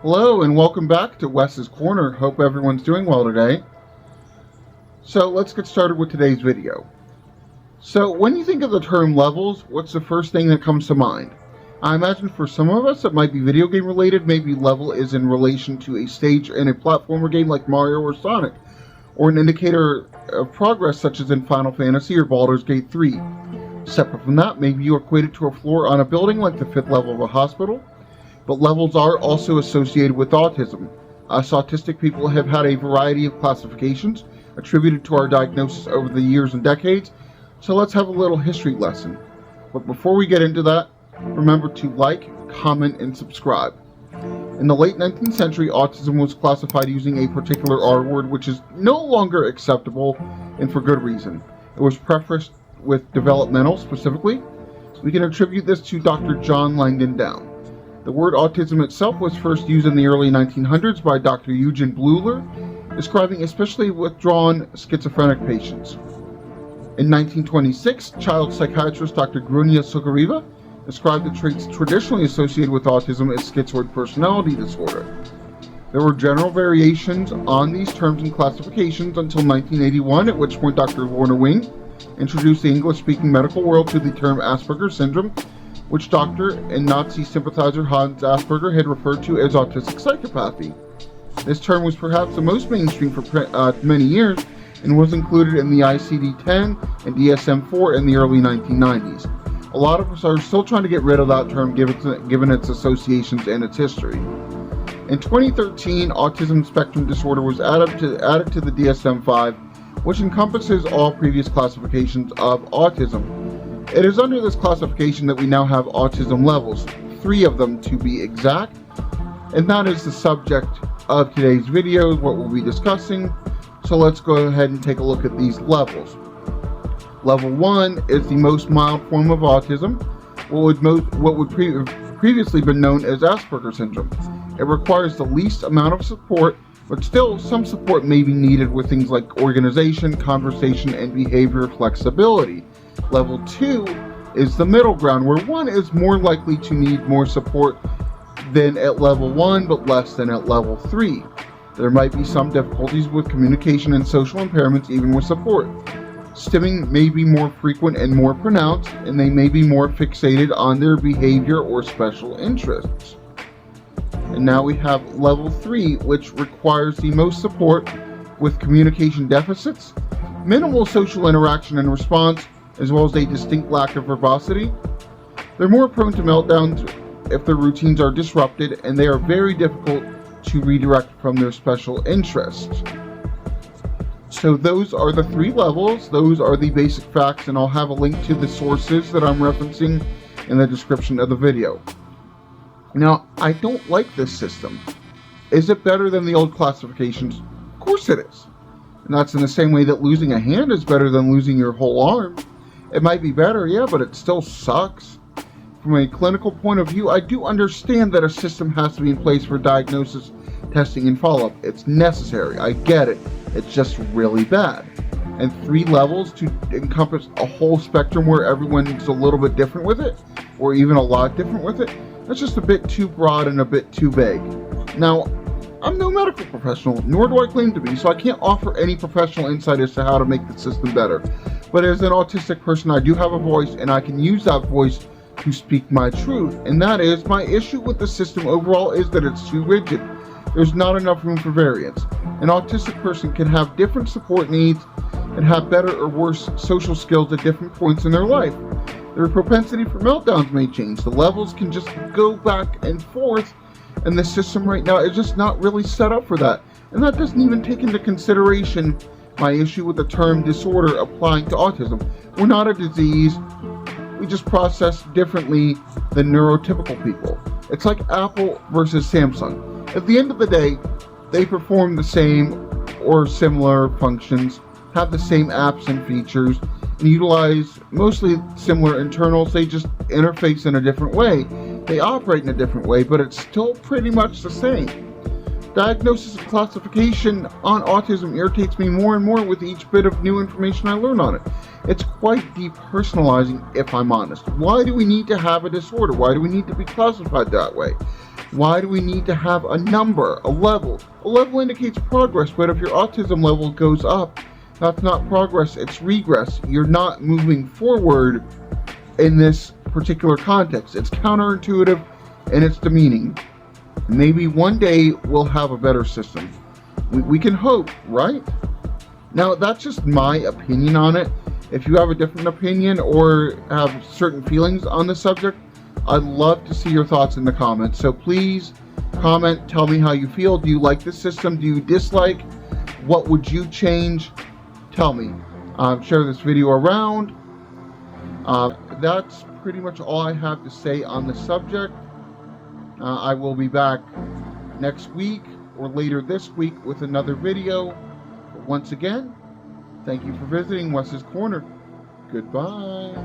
Hello and welcome back to Wes's Corner. Hope everyone's doing well today. So let's get started with today's video. So when you think of the term levels, what's the first thing that comes to mind? I imagine for some of us it might be video game related. Maybe level is in relation to a stage in a platformer game like Mario or Sonic, or an indicator of progress such as in Final Fantasy or Baldur's Gate 3. Separate from that, maybe you equate it to a floor on a building like the 5th level of a hospital. But levels are also associated with autism. Us autistic people have had a variety of classifications attributed to our diagnosis over the years and decades, so let's have a little history lesson. But before we get into that, remember to like, comment, and subscribe. In the late 19th century, autism was classified using a particular R word, which is no longer acceptable, and for good reason. It was prefaced with developmental, specifically. We can attribute this to Dr. John Langdon Down. The word autism itself was first used in the early 1900s by Dr. Eugen Bleuler, describing especially withdrawn schizophrenic patients. In 1926, child psychiatrist Dr. Grunia Sugariva described the traits traditionally associated with autism as schizoid personality disorder. There were general variations on these terms and classifications until 1981, at which point Dr. Lorna Wing introduced the English-speaking medical world to the term Asperger's syndrome, which doctor and Nazi sympathizer Hans Asperger had referred to as autistic psychopathy. This term was perhaps the most mainstream for many years and was included in the ICD-10 and DSM-4 in the early 1990s. A lot of us are still trying to get rid of that term given its associations and its history. In 2013, autism spectrum disorder was added to the DSM-5, which encompasses all previous classifications of autism. It is under this classification that we now have autism levels, 3 of them to be exact, and that is the subject of today's video, what we'll be discussing. So let's go ahead and take a look at these levels. Level 1 is the most mild form of autism, what would previously been known as Asperger's syndrome. It requires the least amount of support, but still some support may be needed with things like organization, conversation, and behavior flexibility. Level 2 is the middle ground, where one is more likely to need more support than at level 1, but less than at level 3. There might be some difficulties with communication and social impairments even with support. Stimming may be more frequent and more pronounced, and they may be more fixated on their behavior or special interests. And now we have level 3, which requires the most support with communication deficits, minimal social interaction and response, as well as a distinct lack of verbosity. They're more prone to meltdowns if their routines are disrupted, and they are very difficult to redirect from their special interests. So those are the 3 levels, those are the basic facts, and I'll have a link to the sources that I'm referencing in the description of the video. Now, I don't like this system. Is it better than the old classifications? Of course it is. And that's in the same way that losing a hand is better than losing your whole arm. It might be better, yeah, but it still sucks. From a clinical point of view, I do understand that a system has to be in place for diagnosis, testing, and follow-up. It's necessary. I get it. It's just really bad. And 3 levels to encompass a whole spectrum where everyone's a little bit different with it, or even a lot different with it, that's just a bit too broad and a bit too vague. Now, I'm no medical professional, nor do I claim to be, so I can't offer any professional insight as to how to make the system better. But as an autistic person, I do have a voice, and I can use that voice to speak my truth. And that is, my issue with the system overall is that it's too rigid. There's not enough room for variance. An autistic person can have different support needs and have better or worse social skills at different points in their life. Their propensity for meltdowns may change. The levels can just go back and forth, and the system right now is just not really set up for that. And that doesn't even take into consideration my issue with the term disorder applying to autism. We're not a disease. We just process differently than neurotypical people. It's like Apple versus Samsung. At the end of the day, they perform the same or similar functions, have the same apps and features, and utilize mostly similar internals. They just interface in a different way. They operate in a different way, but it's still pretty much the same. Diagnosis and classification on autism irritates me more and more with each bit of new information I learn on it. It's quite depersonalizing, if I'm honest. Why do we need to have a disorder? Why do we need to be classified that way? Why do we need to have a number, a level? A level indicates progress, but if your autism level goes up, that's not progress, it's regress. You're not moving forward in this particular context. It's counterintuitive and it's demeaning. Maybe one day we'll have a better system. We can hope, right? Now, that's just my opinion on it. If you have a different opinion or have certain feelings on the subject, I'd love to see your thoughts in the comments. So please comment, tell me how you feel. Do you like this system? Do you dislike? What would you change? Tell me. Share this video around. That's pretty much all I have to say on the subject. I will be back next week or later this week with another video. But once again, thank you for visiting Wes's Corner. Goodbye.